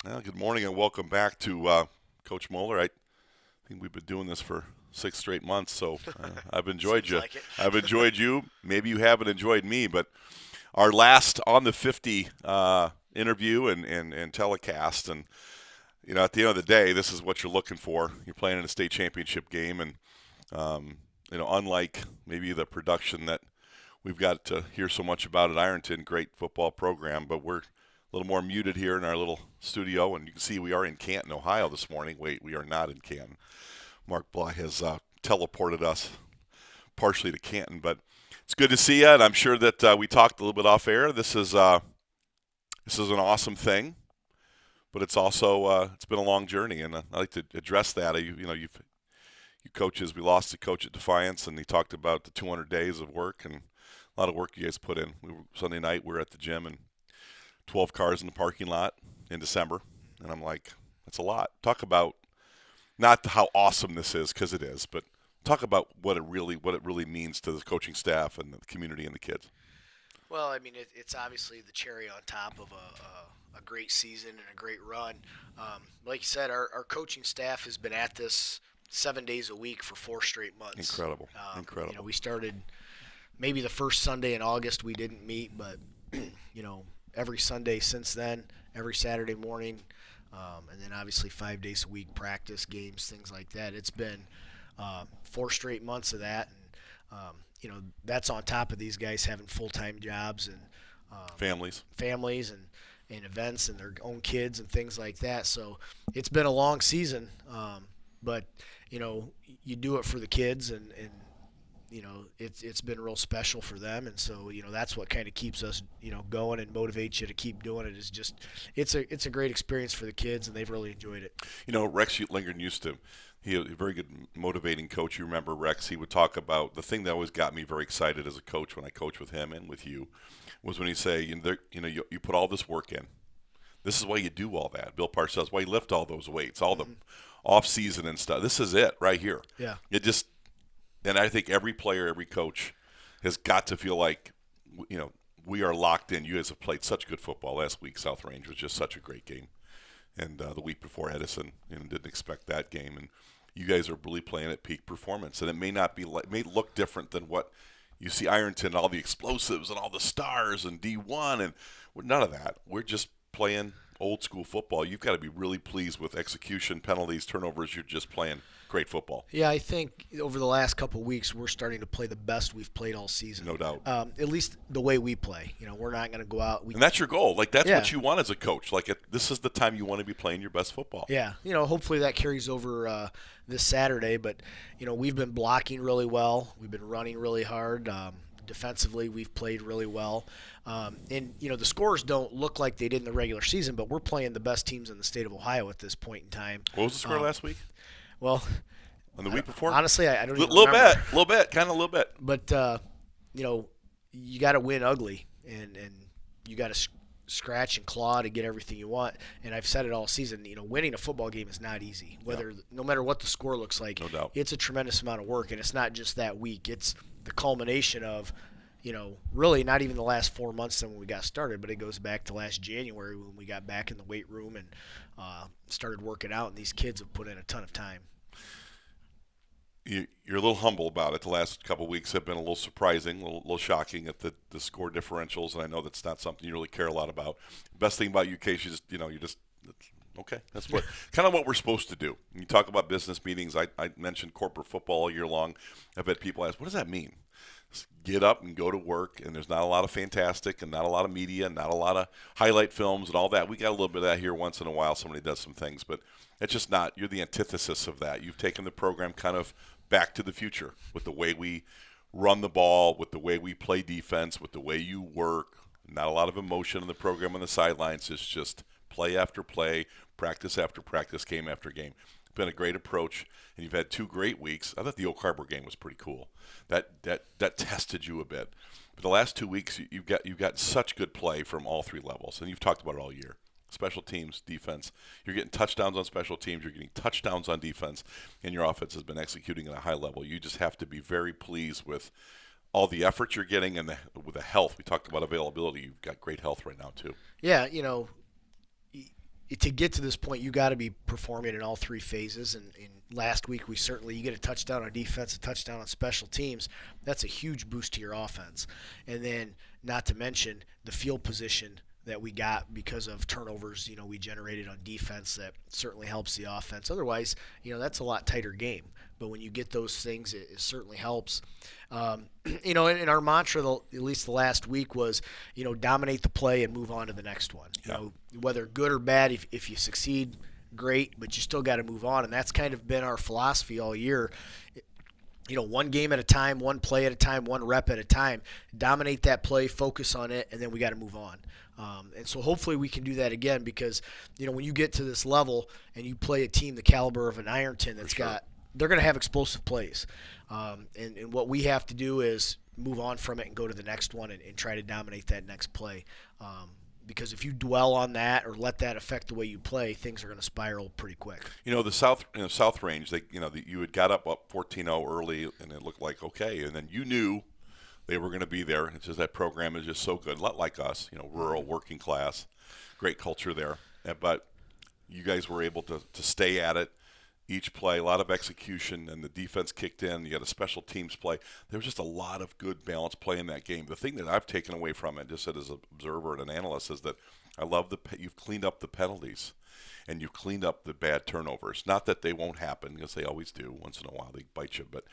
Well, good morning and welcome back to Coach Moeller. I think we've been doing this for 6 straight months, so I've enjoyed Seems you. like it. I've enjoyed you. Maybe you haven't enjoyed me, but our last on the 50 interview and telecast, and at the end of the day, this is what you're looking for. You're playing in a state championship game, and unlike maybe the production that we've got to hear so much about at Ironton, great football program, but we're a little more muted here in our little studio, and you can see we are in Canton, Ohio this morning. Wait, we are not in Canton. Mark Bly has teleported us partially to Canton, but it's good to see you, and I'm sure that we talked a little bit off air. This is an awesome thing, but it's also it's been a long journey, and I like to address that. You coaches, we lost the coach at Defiance, and he talked about the 200 days of work and a lot of work you guys put in. Sunday night, we were at the gym, and 12 cars in the parking lot in December, and I'm like, that's a lot. Talk about not how awesome this is, because it is, but talk about what it really means to the coaching staff and the community and the kids. Well, I mean, it's obviously the cherry on top of a great season and a great run. Like you said, our coaching staff has been at this 7 days a week for 4 straight months. Incredible, incredible. We started maybe the first Sunday in August we didn't meet, but you know, every Sunday since then, every Saturday morning, and then obviously 5 days a week practice, games, things like that. It's been 4 straight months of that, and that's on top of these guys having full-time jobs and Families. families and events and their own kids and things like that. So it's been a long season, but you do it for the kids, and it's been real special for them, and so that's what kind of keeps us going and motivates you to keep doing it. Is just it's a great experience for the kids, and they've really enjoyed it. Rex Lingard used to. He was a very good motivating coach. You remember Rex? He would talk about the thing that always got me very excited as a coach when I coached with him and with you was when he'd say, you put all this work in. This is why you do all that. Bill Parr says, why you lift all those weights, all the off season and stuff. This is it right here. Yeah. It just, and I think every player, every coach has got to feel like, we are locked in. You guys have played such good football last week. South Range was just such a great game, and the week before Edison, didn't expect that game, and you guys are really playing at peak performance, and it may not be it may look different than what you see Ironton, all the explosives and all the stars and D1, and none of that. We're just playing old school football. You've got to be really pleased with execution, penalties, turnovers. You're just playing great football. Yeah, I think over the last couple of weeks we're starting to play the best we've played all season. No doubt. At least the way we play. We're not going to go out. And that's your goal. Like, that's Yeah. what you want as a coach. Like, this is the time you want to be playing your best football. Yeah, hopefully that carries over this Saturday. But we've been blocking really well. We've been running really hard. Defensively, we've played really well. And the scores don't look like they did in the regular season, but we're playing the best teams in the state of Ohio at this point in time. What was the score last week? Well, And the week before? honestly, I don't even Little remember. bit, little bit, kind of a little bit. But you got to win ugly, and you got to scratch and claw to get everything you want. And I've said it all season. Winning a football game is not easy. No matter what the score looks like, No doubt. it's a tremendous amount of work, and it's not just that week. It's the culmination of really not even the last 4 months when we got started, but it goes back to last January when we got back in the weight room and started working out, and these kids have put in a ton of time. You're a little humble about it. The last couple of weeks have been a little surprising, a little shocking at the score differentials, and I know that's not something you really care a lot about. Best thing about you, Case, you just okay. That's what kind of what we're supposed to do. When you talk about business meetings, I mentioned corporate football all year long. I've had people ask, what does that mean? Just get up and go to work, and there's not a lot of fantastic and not a lot of media, not a lot of highlight films and all that. We got a little bit of that here once in a while. Somebody does some things, but it's just not. You're the antithesis of that. You've taken the program kind of back to the future with the way we run the ball, with the way we play defense, with the way you work. Not a lot of emotion in the program on the sidelines. It's just play after play, practice after practice, game after game. Been a great approach, and you've had 2 great weeks. I thought the Oak Harbor game was pretty cool. That tested you a bit. But the last 2 weeks, you've got such good play from all three levels, and you've talked about it all year. Special teams, defense. You're getting touchdowns on special teams. You're getting touchdowns on defense, and your offense has been executing at a high level. You just have to be very pleased with all the effort you're getting and with the health. We talked about availability. You've got great health right now too. Yeah, to get to this point, you got to be performing in all three phases. And last week, you get a touchdown on defense, a touchdown on special teams. That's a huge boost to your offense. And then, not to mention the field position that we got because of turnovers, we generated on defense that certainly helps the offense. Otherwise, that's a lot tighter game. But when you get those things, it certainly helps. And our mantra, at least the last week, was, dominate the play and move on to the next one. Yeah. Whether good or bad, if you succeed, great, but you still got to move on. And that's kind of been our philosophy all year. One game at a time, one play at a time, one rep at a time. Dominate that play, focus on it, and then we got to move on. And so hopefully we can do that again because, when you get to this level and you play a team the caliber of an Ironton they're going to have explosive plays. And what we have to do is move on from it and go to the next one and try to dominate that next play. Because if you dwell on that or let that affect the way you play, things are going to spiral pretty quick. The South Range, you had got up 14-0 early, and it looked like okay, and then you knew they were going to be there. It's just that program is just so good, not like us, rural, working class, great culture there. But you guys were able to stay at it. Each play, a lot of execution, and the defense kicked in. You had a special teams play. There was just a lot of good balanced play in that game. The thing that I've taken away from it, just as an observer and an analyst, is that I love you've cleaned up the penalties, and you've cleaned up the bad turnovers. Not that they won't happen, because they always do. Once in a while, they bite you. But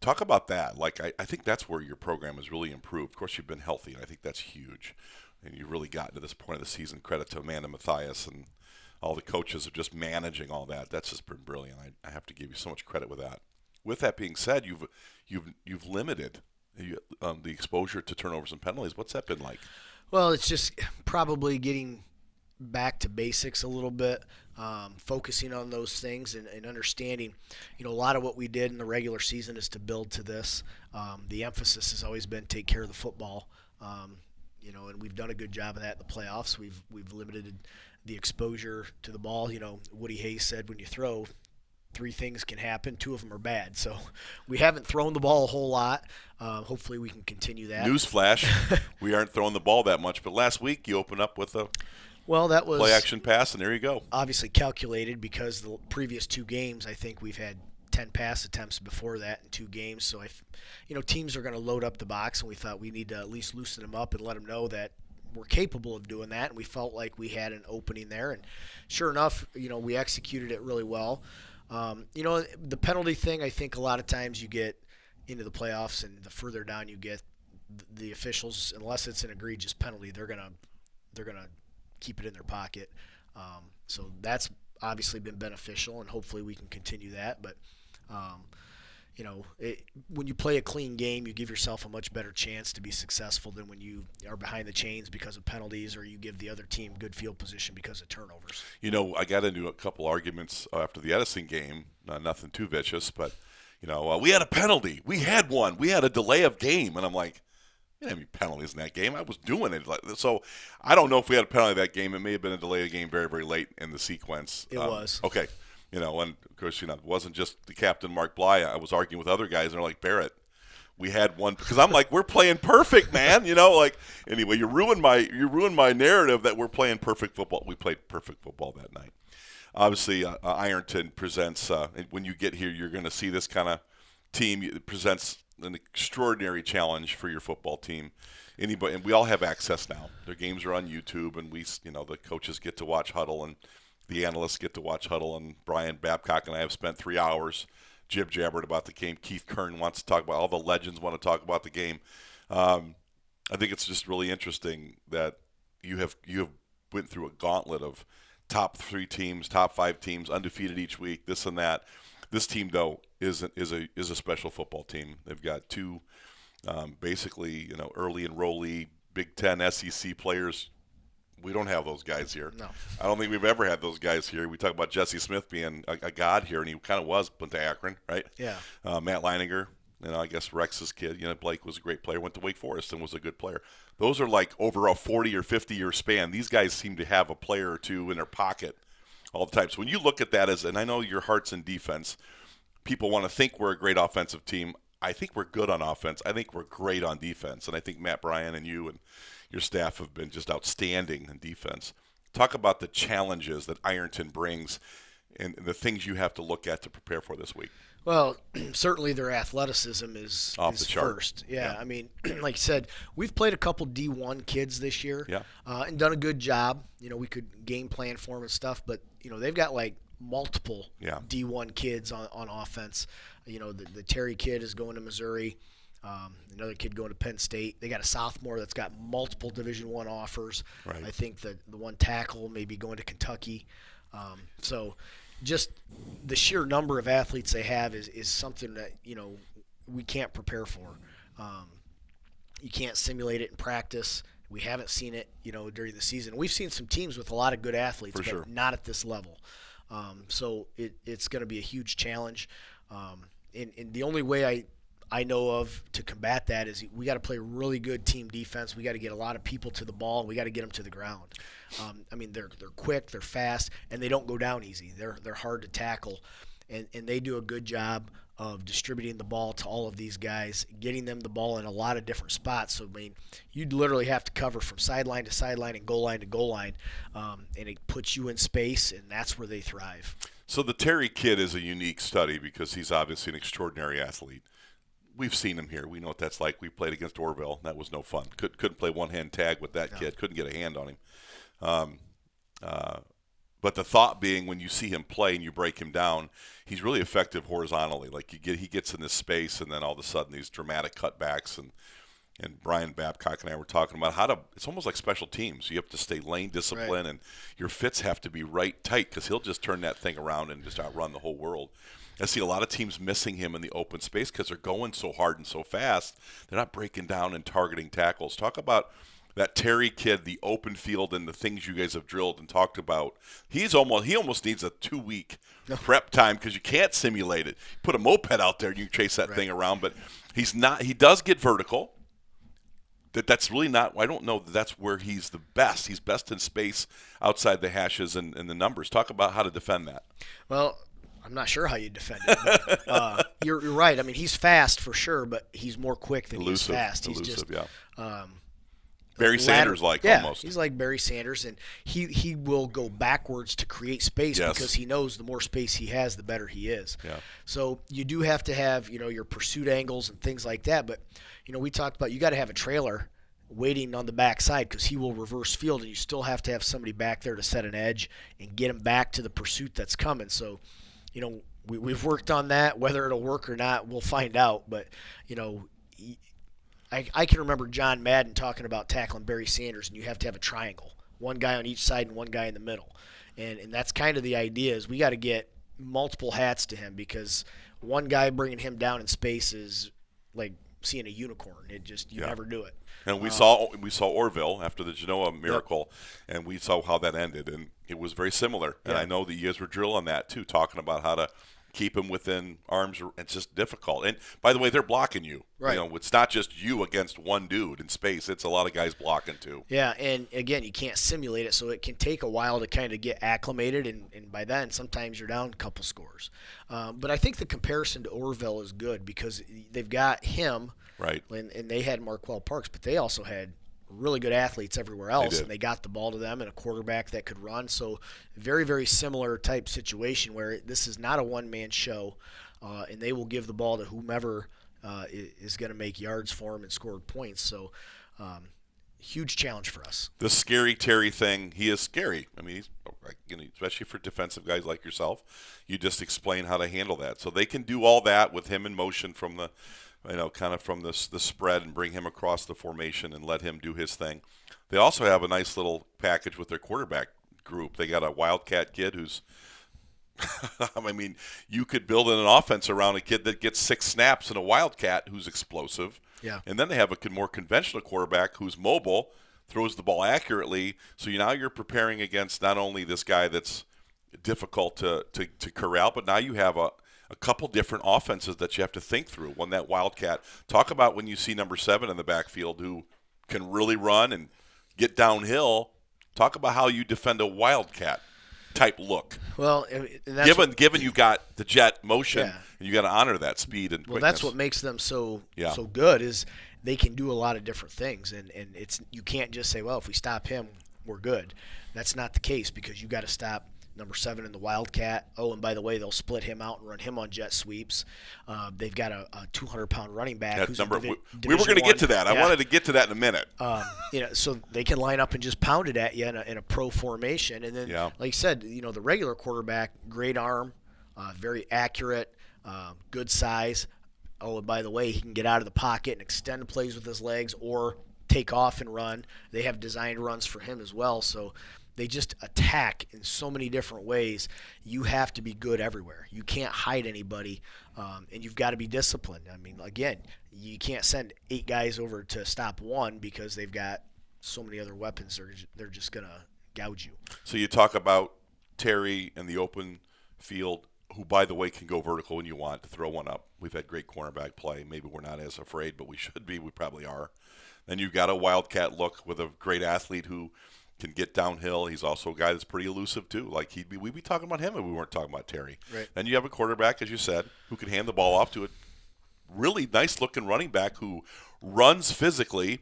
talk about that. I think that's where your program has really improved. Of course, you've been healthy, and I think that's huge. And you've really gotten to this point of the season. Credit to Amanda Matthias and all the coaches of just managing all that. That's just been brilliant. I have to give you so much credit with that. With that being said, you've limited the exposure to turnovers and penalties. What's that been like? Well, it's just probably getting back to basics a little bit, focusing on those things and understanding. A lot of what we did in the regular season is to build to this. The emphasis has always been take care of the football. And we've done a good job of that in the playoffs. We've limited the exposure to the ball. Woody Hayes said when you throw, three things can happen. Two of them are bad. So we haven't thrown the ball a whole lot. Hopefully we can continue that. Newsflash, we aren't throwing the ball that much. But last week you opened up with a that was play-action pass, and there you go. Obviously calculated because the previous two games, I think we've had 10 pass attempts before that in two games. So teams are going to load up the box, and we thought we need to at least loosen them up and let them know that we're capable of doing that. And we felt like we had an opening there, and sure enough, we executed it really well. The penalty thing, I think a lot of times you get into the playoffs, and the further down you get, the officials, unless it's an egregious penalty, they're gonna keep it in their pocket. So that's obviously been beneficial, and hopefully we can continue that. But when you play a clean game, you give yourself a much better chance to be successful than when you are behind the chains because of penalties, or you give the other team good field position because of turnovers. I got into a couple arguments after the Edison game, nothing too vicious, but, we had a penalty. We had one. We had a delay of game. And I'm like, we didn't have any penalties in that game. I was doing it. So I don't know if we had a penalty that game. It may have been a delay of game very, very late in the sequence. It was. Okay. And of course, it wasn't just the captain, Mark Bly. I was arguing with other guys, and they're like, Barrett, we had one, because I'm like, we're playing perfect, man. Anyway, you ruined my narrative that we're playing perfect football. We played perfect football that night. Obviously, Ironton presents. When you get here, you're going to see this kind of team. It presents an extraordinary challenge for your football team. Anybody, and we all have access now. Their games are on YouTube, and the coaches get to watch Huddle, and the analysts get to watch Huddle, and Brian Babcock and I have spent 3 hours jibber-jabbered about the game. Keith Kern wants to talk about, all the legends want to talk about the game. I think it's just really interesting that you have went through a gauntlet of top 3 teams, top 5 teams, undefeated each week, this and that. This team, though, is a special football team. They've got 2 basically early enrollee Big Ten SEC players. We don't have those guys here. No. I don't think we've ever had those guys here. We talk about Jesse Smith being a god here, and he kind of was, went to Akron, right? Yeah. Matt Leininger, I guess Rex's kid, Blake was a great player, went to Wake Forest and was a good player. Those are like over a 40 or 50-year span. These guys seem to have a player or two in their pocket all the time. So when you look at that and I know your heart's in defense, people want to think we're a great offensive team. I think we're good on offense. I think we're great on defense. And I think Matt Bryan and you and your staff have been just outstanding in defense. Talk about the challenges that Ironton brings and the things you have to look at to prepare for this week. Well, certainly their athleticism is Off the chart. first. Yeah, Yeah. I mean, like I said, we've played a couple D1 kids this year, Yeah. and done a good job. We could game plan for them and stuff, but they've got like multiple Yeah. D1 kids on offense. The Terry kid is going to Missouri. Another kid going to Penn State. They got a sophomore that's got multiple Division I offers. Right. I think the one tackle may be going to Kentucky. So just the sheer number of athletes they have is something that we can't prepare for. You can't simulate it in practice. We haven't seen it during the season. We've seen some teams with a lot of good athletes, For but sure. not at this level. So it's going to be a huge challenge. And the only way I know of to combat that is we got to play really good team defense. We got to get a lot of people to the ball. And we got to get them to the ground. I mean, they're quick, they're fast, and they don't go down easy. They're hard to tackle, and they do a good job of distributing the ball to all of these guys, getting them the ball in a lot of different spots. So I mean, you'd literally have to cover from sideline to sideline and goal line to goal line, and it puts you in space, and that's where they thrive. So the Terry kid is a unique study because he's obviously an extraordinary athlete. We've seen him here. We know what that's like. We played against Orville. That was no fun. Couldn't play one-hand tag with that kid. Couldn't get a hand on him. But the thought being, when you see him play and you break him down, he's really effective horizontally. Like he gets in this space, and then all of a sudden these dramatic cutbacks. And Brian Babcock and I were talking about it's almost like special teams. You have to stay lane discipline, Right. and your fits have to be right tight because he'll just turn that thing around and just outrun the whole world. I see a lot of teams missing him in the open space because they're going so hard and so fast. They're not breaking down and targeting tackles. Talk about that Terry kid, the open field, and the things you guys have drilled and talked about. He almost needs a 2-week prep time because you can't simulate it. Put a moped out there and you can chase that thing around, but he's not. He does get vertical. That's really not. I don't know that that's where he's the best. He's best in space outside the hashes and the numbers. Talk about how to defend that. Well, I'm not sure how you defend it. But, you're right. I mean, he's fast for sure, but he's more quick than he's fast. He's Elusive, just yeah. Barry Sanders like yeah, almost. he's like Barry Sanders, and he will go backwards to create space Yes. because he knows the more space he has, the better he is. Yeah. So you do have to have your pursuit angles and things like that. But we talked about you got to have a trailer waiting on the backside because he will reverse field, and you still have to have somebody back there to set an edge and get him back to the pursuit that's coming. So we've worked on that. Whether it'll work or not, we'll find out. But I can remember John Madden talking about tackling Barry Sanders, and you have to have a triangle, one guy on each side and one guy in the middle, and that's kind of the idea. Is we got to get multiple hats to him because one guy bringing him down in space is like seeing a unicorn. It just you never do it. And we saw Orville after the Genoa miracle, and we saw how that ended, and it was very similar. And I know that you guys were drilling that too, talking about how to keep him within arms. It's just difficult. And by the way, they're blocking you. Right. It's not just you against one dude in space. It's a lot of guys blocking too. Yeah, and again, you can't simulate it, so it can take a while to kind of get acclimated, and by then, sometimes you're down a couple scores. But I think the comparison to Orville is good because they've got him, Right. and they had Marquell Parks, but they also had really good athletes everywhere else, did. and they got the ball to them and a quarterback that could run. So very, very similar type situation where this is not a one-man show, and they will give the ball to whomever is going to make yards for them and score points. So huge challenge for us. The scary Terry thing, he is scary. I mean, especially for defensive guys like yourself, you just explain how to handle that. So they can do all that with him in motion from the kind of from the spread and bring him across the formation and let him do his thing. They also have a nice little package with their quarterback group. They got a Wildcat kid who's, I mean, you could build an offense around a kid that gets 6 snaps and a Wildcat who's explosive. Yeah. And then they have a more conventional quarterback who's mobile, throws the ball accurately. So now you're preparing against not only this guy that's difficult to corral, but now you have a couple different offenses that you have to think through. One, that Wildcat. Talk about when you see number 7 in the backfield who can really run and get downhill. Talk about how you defend a Wildcat type look. Well, and that's Given you got the jet motion, Yeah. and you got to honor that speed and well, quickness. that's what makes them so Yeah. good is they can do a lot of different things, and it's you can't just say, well, if we stop him, we're good. That's not the case because you got to stop number 7 in the Wildcat. Oh, and by the way, they'll split him out and run him on jet sweeps. They've got a 200-pound running back That who's number, we were Division going to get to that. I Yeah. wanted to get to that in a minute. So they can line up and just pound it at you in a pro formation. And then, Yeah. like you said, the regular quarterback, great arm, very accurate, good size. Oh, and by the way, he can get out of the pocket and extend plays with his legs or take off and run. They have designed runs for him as well. So they just attack in so many different ways. You have to be good everywhere. You can't hide anybody, and you've got to be disciplined. I mean, again, you can't send 8 guys over to stop one because they've got so many other weapons. They're just going to gouge you. So you talk about Terry in the open field, who, by the way, can go vertical when you want to throw one up. We've had great cornerback play. Maybe we're not as afraid, but we should be. We probably are. Then you've got a wildcat look with a great athlete who can get downhill. He's also a guy that's pretty elusive too. Like we'd be talking about him if we weren't talking about Terry. Right. Then you have a quarterback, as you said, who can hand the ball off to a really nice-looking running back who runs physically,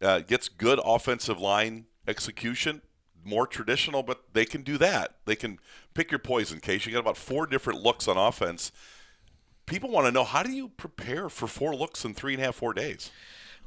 gets good offensive line execution. More traditional, but they can do that. They can pick your poison, Case. You got about 4 different looks on offense. People want to know, how do you prepare for 4 looks in 3.5, 4 days?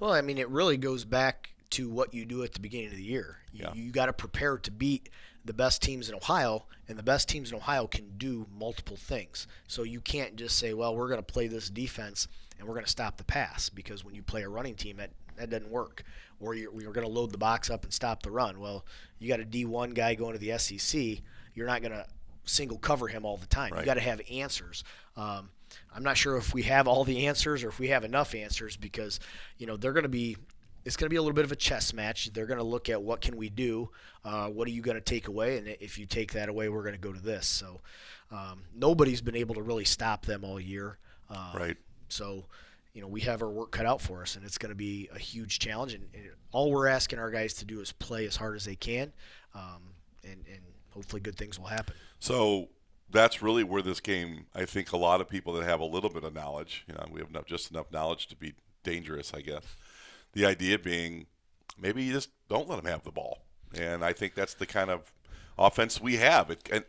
Well, I mean, it really goes back to what you do at the beginning of the year. You got to prepare to beat the best teams in Ohio, and the best teams in Ohio can do multiple things. So you can't just say, well, we're going to play this defense and we're going to stop the pass, because when you play a running team, that doesn't work. Or you're going to load the box up and stop the run. Well, you got a D1 guy going to the SEC. You're not going to single cover him all the time. Right. You got to have answers. I'm not sure if we have all the answers or if we have enough answers, because they're going to be. It's going to be a little bit of a chess match. They're going to look at what can we do, what are you going to take away, and if you take that away, we're going to go to this. So nobody's been able to really stop them all year. Right. So we have our work cut out for us, and it's going to be a huge challenge. And all we're asking our guys to do is play as hard as they can, and hopefully good things will happen. So that's really where this game, I think a lot of people that have a little bit of knowledge, we have just enough knowledge to be dangerous, I guess. The idea being, maybe you just don't let them have the ball. And I think that's the kind of offense we have. And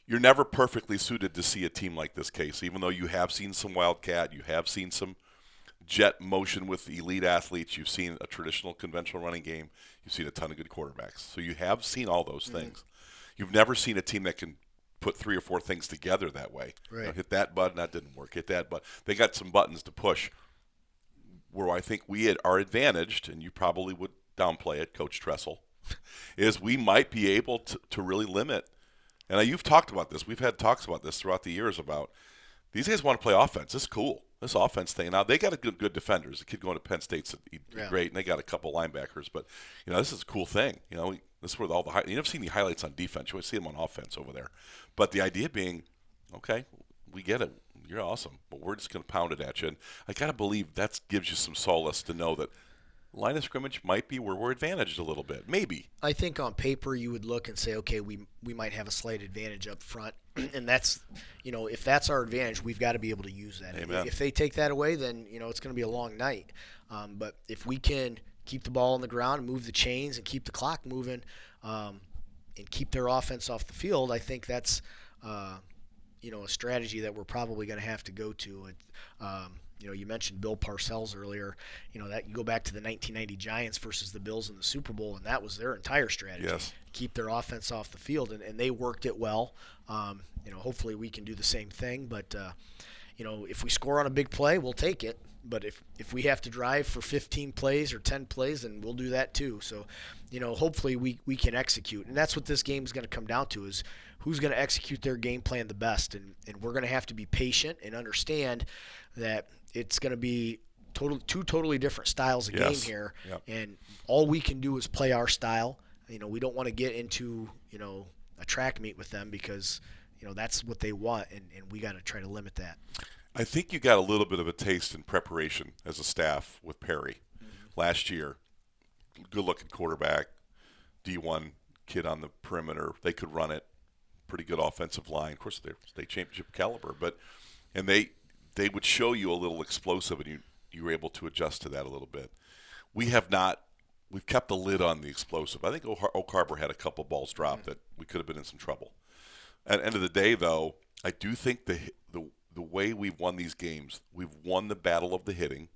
you're never perfectly suited to see a team like this, Case, even though you have seen some wildcat, you have seen some jet motion with elite athletes, you've seen a traditional conventional running game, you've seen a ton of good quarterbacks. So you have seen all those things. You've never seen a team that can put 3 or 4 things together that way. Right. Hit that button, that didn't work. Hit that button. They got some buttons to push. Where I think we are advantaged, and you probably would downplay it, Coach Tressel, is we might be able to really limit. And you've talked about this. We've had talks about this throughout the years about these guys want to play offense. It's cool, this offense thing. Now, they got a good defenders. The kid going to Penn State's great, and they got a couple linebackers. But, this is a cool thing. This is where all the – you never seen the highlights on defense. You always see them on offense over there. But the idea being, okay, we get it. You're awesome, but we're just going to pound it at you. And I got to believe that gives you some solace to know that line of scrimmage might be where we're advantaged a little bit. Maybe. I think on paper you would look and say, okay, we might have a slight advantage up front. And that's, if that's our advantage, we've got to be able to use that. Amen. If they take that away, then, it's going to be a long night. But if we can keep the ball on the ground, move the chains, and keep the clock moving, and keep their offense off the field, I think that's a strategy that we're probably going to have to go to. You mentioned Bill Parcells earlier. That you go back to the 1990 Giants versus the Bills in the Super Bowl, and that was their entire strategy. Yes. Keep their offense off the field, and they worked it well. Hopefully we can do the same thing. But if we score on a big play, we'll take it. But if we have to drive for 15 plays or 10 plays, then we'll do that too. So, hopefully we can execute. And that's what this game is going to come down to, is who's going to execute their game plan the best. And we're going to have to be patient and understand that it's going to be two totally different styles of game here. Yep. And all we can do is play our style. We don't want to get into, a track meet with them, because, that's what they want, and we got to try to limit that. I think you got a little bit of a taste in preparation as a staff with Perry last year. Good-looking quarterback, D1 kid on the perimeter. They could run it. Pretty good offensive line. Of course, they're state championship caliber, and they would show you a little explosive, and you were able to adjust to that a little bit. We have not we've kept the lid on the explosive. I think Oak Harbor had a couple balls dropped that we could have been in some trouble. At the end of the day, though, I do think the way we've won these games, we've won the battle of the hitting.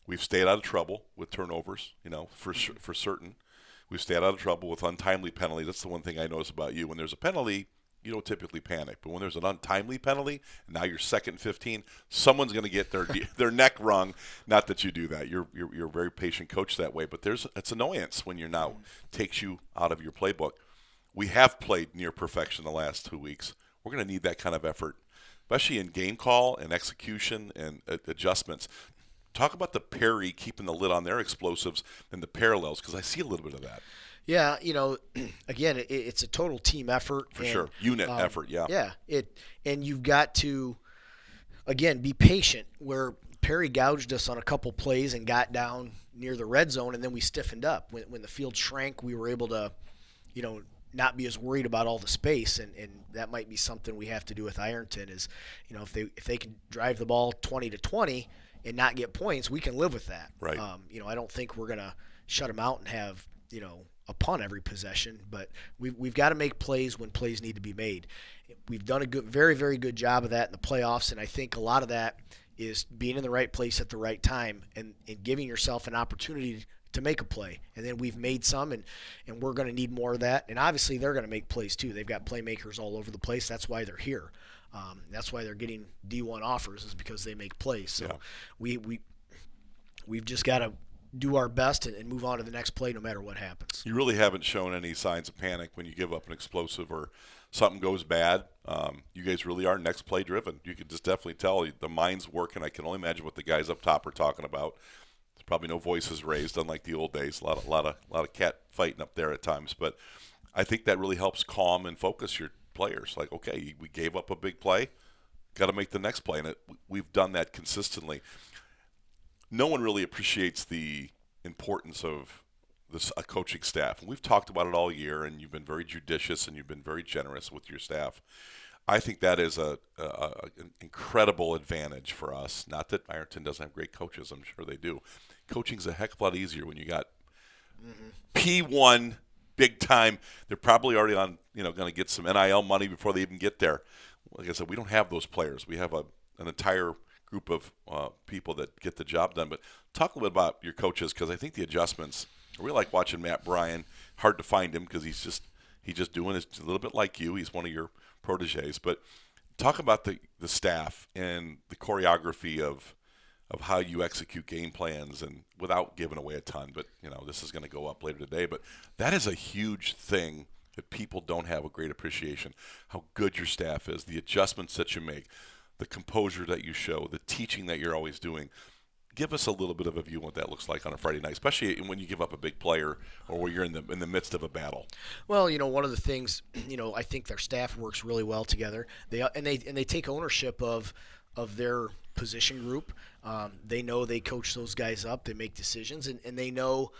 We've stayed out of trouble with turnovers, for certain. We've stayed out of trouble with untimely penalties. That's the one thing I notice about you. When there's a penalty, you don't typically panic. But when there's an untimely penalty, and now you're second and 15, someone's going to get their neck wrung. Not that you do that. You're a very patient coach that way. But it's annoyance when you're now takes you out of your playbook. We have played near perfection the last 2 weeks. We're going to need that kind of effort, especially in game call and execution and adjustments. Talk about the Perry keeping the lid on their explosives and the parallels, because I see a little bit of that. Yeah, again, it's a total team effort. For sure. Unit effort, yeah. Yeah, and you've got to, again, be patient. Where Perry gouged us on a couple plays and got down near the red zone, and then we stiffened up. When the field shrank, we were able to, not be as worried about all the space, and that might be something we have to do with Ironton is, if they can drive the ball 20-20 and not get points, we can live with that. Right. I don't think we're going to shut them out and have, a punt every possession, but we've got to make plays when plays need to be made. We've done a very, very good job of that in the playoffs, and I think a lot of that is being in the right place at the right time and giving yourself an opportunity to make a play. And then we've made some, and we're going to need more of that. And obviously they're going to make plays too. They've got playmakers all over the place. That's why they're here. That's why they're getting D1 offers, is because they make plays. So yeah. We've just got to do our best and move on to the next play no matter what happens. You really haven't shown any signs of panic when you give up an explosive or something goes bad. You guys really are next play driven. You can just definitely tell the mind's working. I can only imagine what the guys up top are talking about. There's probably no voices raised, unlike the old days. A lot of cat fighting up there at times. But I think that really helps calm and focus your players. Like, okay, we gave up a big play, got to make the next play, and we've done that consistently. No one really appreciates the importance of a coaching staff. And we've talked about it all year, and you've been very judicious and you've been very generous with your staff. I think that is an incredible advantage for us. Not that Ironton doesn't have great coaches. I'm sure they do. Coaching's a heck of a lot easier when you got P1 big time. They're probably already on, going to get some NIL money before they even get there. Like I said, we don't have those players. We have an entire group of people that get the job done. But talk a little bit about your coaches, because I think the adjustments. I really like watching Matt Bryan. Hard to find him because he's just doing it a little bit like you. He's one of your proteges. But talk about the staff and the choreography of how you execute game plans, and without giving away a ton. But this is going to go up later today. But that is a huge thing that people don't have a great appreciation. How good your staff is, the adjustments that you make, the composure that you show, the teaching that you're always doing. Give us a little bit of a view of what that looks like on a Friday night, especially when you give up a big player or where you're in the midst of a battle. Well, one of the things, I think their staff works really well together. They take ownership of their position group. They know they coach those guys up. They make decisions, and they know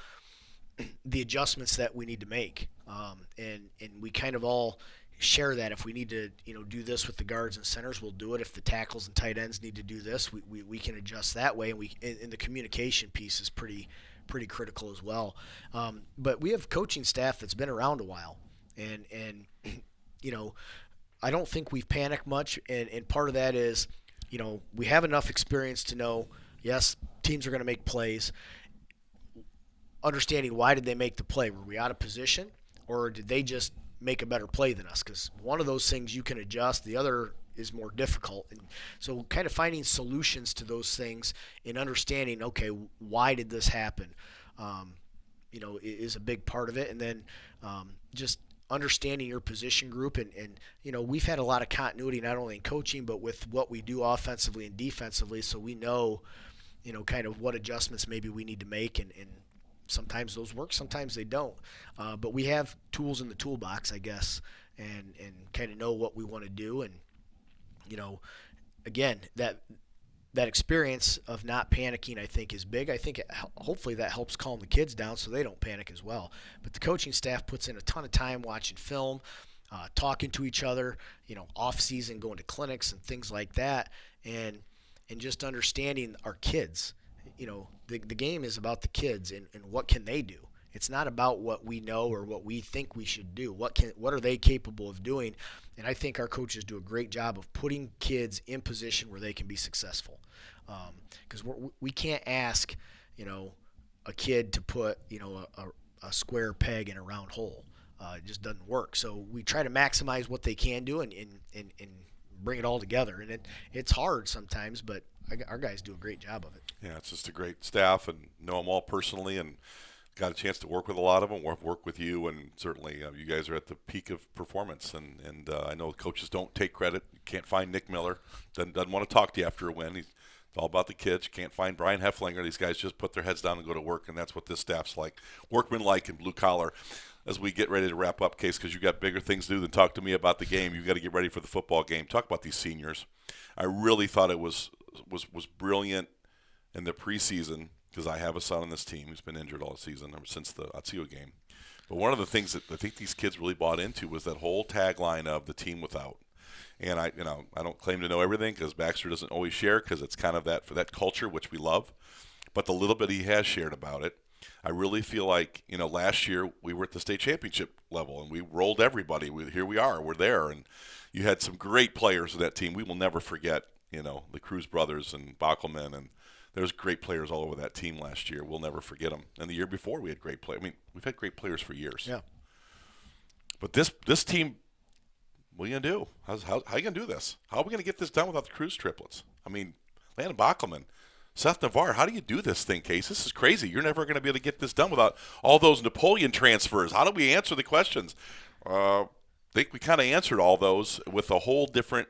the adjustments that we need to make. And we kind of all share that. If we need to do this with the guards and centers, we'll do it. If the tackles and tight ends need to do this, we can adjust that way. And the communication piece is pretty critical as well. But we have coaching staff that's been around a while, and I don't think we've panicked much, and part of that is we have enough experience to know, yes, teams are going to make plays. Understanding why did they make the play? Were we out of position, or did they just make a better play than us? Because one of those things you can adjust, the other is more difficult. And so kind of finding solutions to those things and understanding, okay, why did this happen, is a big part of it. And then just understanding your position group. And we've had a lot of continuity, not only in coaching, but with what we do offensively and defensively. So we know, kind of what adjustments maybe we need to make, and sometimes those work, sometimes they don't. But we have tools in the toolbox, I guess, and kind of know what we want to do. And, again, that experience of not panicking, I think, is big. I think hopefully that helps calm the kids down so they don't panic as well. But the coaching staff puts in a ton of time watching film, talking to each other, off season, going to clinics and things like that, and just understanding our kids. the game is about the kids and what can they do. It's not about what we know or what we think we should do. What are they capable of doing? And I think our coaches do a great job of putting kids in position where they can be successful. Because we can't ask, a kid to put, a square peg in a round hole. It just doesn't work. So we try to maximize what they can do and bring it all together. And it's hard sometimes, but our guys do a great job of it. Yeah, it's just a great staff, and know them all personally, and got a chance to work with a lot of them, work with you, and certainly you guys are at the peak of performance. And I know coaches don't take credit. You can't find Nick Miller. Doesn't want to talk to you after a win. It's all about the kids. You can't find Brian Hefflinger. These guys just put their heads down and go to work, and that's what this staff's like. Workmanlike and blue collar. As we get ready to wrap up, Case, because you got bigger things to do than talk to me about the game. You've got to get ready for the football game. Talk about these seniors. I really thought it was brilliant in the preseason, because I have a son on this team who's been injured all season ever since the Otsego game. But one of the things that I think these kids really bought into was that whole tagline of the team without. And I don't claim to know everything, because Baxter doesn't always share, because it's kind of that for that culture, which we love. But the little bit he has shared about it, I really feel like, last year we were at the state championship level and we rolled everybody. Here we are, we're there. And you had some great players in that team. We will never forget, the Cruz brothers and Bockelman, and there's great players all over that team last year. We'll never forget them. And the year before we had great players. I mean, we've had great players for years. Yeah. But this team, what are you going to do? How are you going to do this? How are we going to get this done without the Cruz triplets? I mean, Landon Bockelman, Seth Navarre, how do you do this thing, Case? This is crazy. You're never going to be able to get this done without all those Napoleon transfers. How do we answer the questions? I think we kind of answered all those with a whole different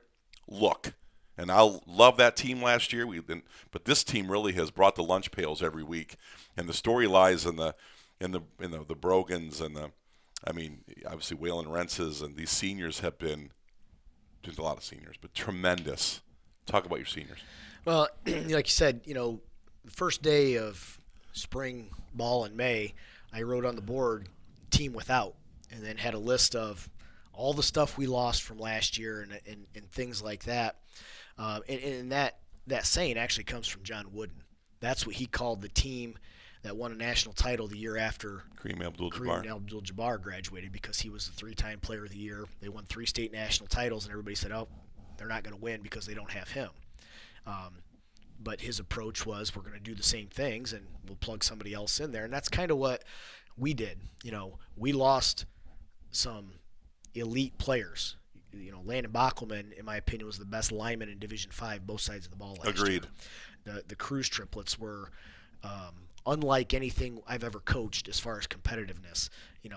look. And I love that team last year. But this team really has brought the lunch pails every week. And the story lies in the Brogans and obviously Waylon Rentzes, and these seniors have been, there's a lot of seniors, but tremendous. Talk about your seniors. Well, like you said, the first day of spring ball in May, I wrote on the board team without, and then had a list of all the stuff we lost from last year and things like that. And that saying actually comes from John Wooden. That's what he called the team that won a national title the year after Kareem Abdul-Jabbar graduated, because he was the 3-time player of the year. They won 3 state national titles, and everybody said, oh, they're not going to win because they don't have him. But his approach was, we're going to do the same things and we'll plug somebody else in there. And that's kind of what we did. We lost some elite players. Landon Bockelman, in my opinion, was the best lineman in Division V, both sides of the ball last Agreed. year. The Cruz triplets were unlike anything I've ever coached as far as competitiveness.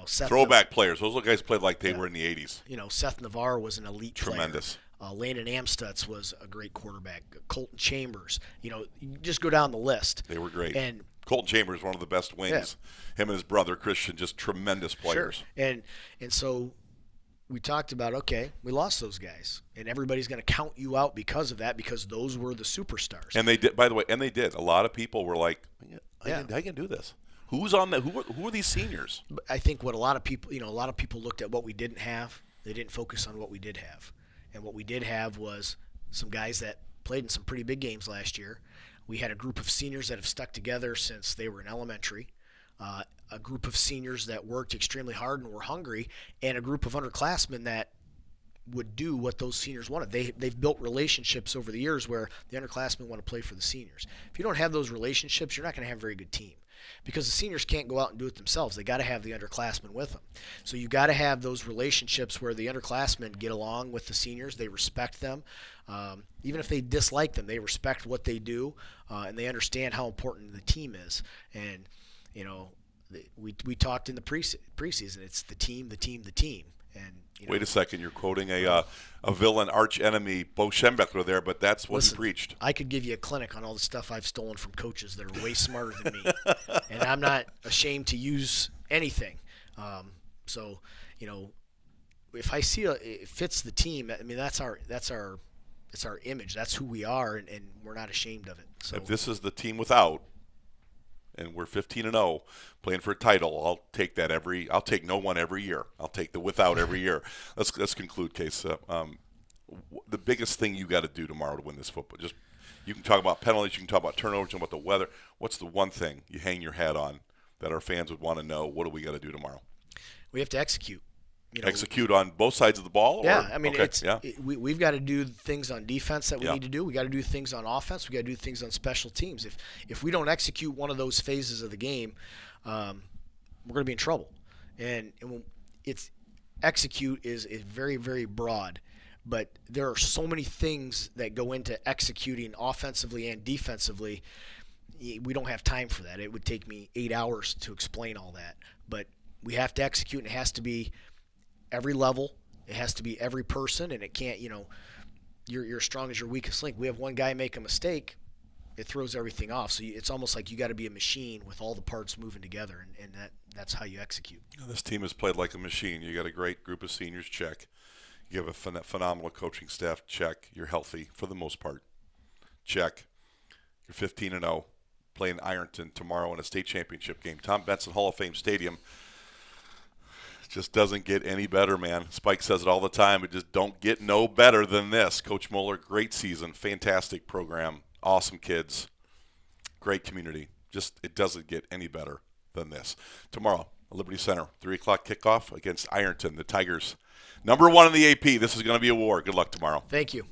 Throwback players. Those little guys played like they were in the 80s. Seth Navarre was an elite Tremendous. player. Landon Amstutz was a great quarterback. Colton Chambers. You just go down the list. They were great. And Colton Chambers, one of the best wings. Yeah. Him and his brother Christian, just tremendous players. Sure. And so we talked about, okay, we lost those guys, and everybody's going to count you out because of that, because those were the superstars. And they did, by the way, A lot of people were like, I can do this. Who's on that? Who are these seniors? I think what a lot of people looked at what we didn't have. They didn't focus on what we did have. And what we did have was some guys that played in some pretty big games last year. We had a group of seniors that have stuck together since they were in elementary, a group of seniors that worked extremely hard and were hungry, and a group of underclassmen that would do what those seniors wanted. They've built relationships over the years where the underclassmen want to play for the seniors. If you don't have those relationships, you're not going to have a very good team, because the seniors can't go out and do it themselves. They got to have the underclassmen with them. So you got to have those relationships where the underclassmen get along with the seniors. They respect them. Even if they dislike them, they respect what they do, and they understand how important the team is. And, we talked in the preseason. It's the team, the team, the team. And wait a second, you're quoting a villain arch enemy, Bo Schembechler there, but that's what he preached. I could give you a clinic on all the stuff I've stolen from coaches that are way smarter than me, and I'm not ashamed to use anything. So, if I see it fits the team, I mean it's our image. That's who we are, and we're not ashamed of it. So if this is the team without, and we're 15-0, playing for a title, I'll take that I'll take no one every year. I'll take the without every year. Let's conclude, Case. The biggest thing you got to do tomorrow to win this football, just You can talk about penalties, you can talk about turnovers, you can talk about the weather. What's the one thing you hang your hat on that our fans would want to know? What do we got to do tomorrow? We have to execute. Execute on both sides of the ball? Yeah, or? I mean, okay. Yeah. we've got to do things on defense that we Yeah. need to do. We got to do things on offense. We got to do things on special teams. If we don't execute one of those phases of the game, we're going to be in trouble. And it's execute is very, very broad, but there are so many things that go into executing offensively and defensively. We don't have time for that. It would take me 8 hours to explain all that. But we have to execute, and it has to be every level. It has to be every person, and it can't, you're as strong as your weakest link. We have one guy make a mistake, it throws everything off. So it's almost like you got to be a machine with all the parts moving together, and that's how you execute. This team has played like a machine. You got a great group of seniors, check. You have a phenomenal coaching staff, check. You're healthy for the most part, check. You're 15-0, playing Ironton tomorrow in a state championship game. Tom Benson Hall of Fame Stadium. Just doesn't get any better, man. Spike says it all the time. It just don't get no better than this. Coach Moeller, great season, fantastic program, awesome kids, great community. Just it doesn't get any better than this. Tomorrow, Liberty Center, 3 o'clock kickoff against Ironton, the Tigers. #1 in the AP. This is going to be a war. Good luck tomorrow. Thank you.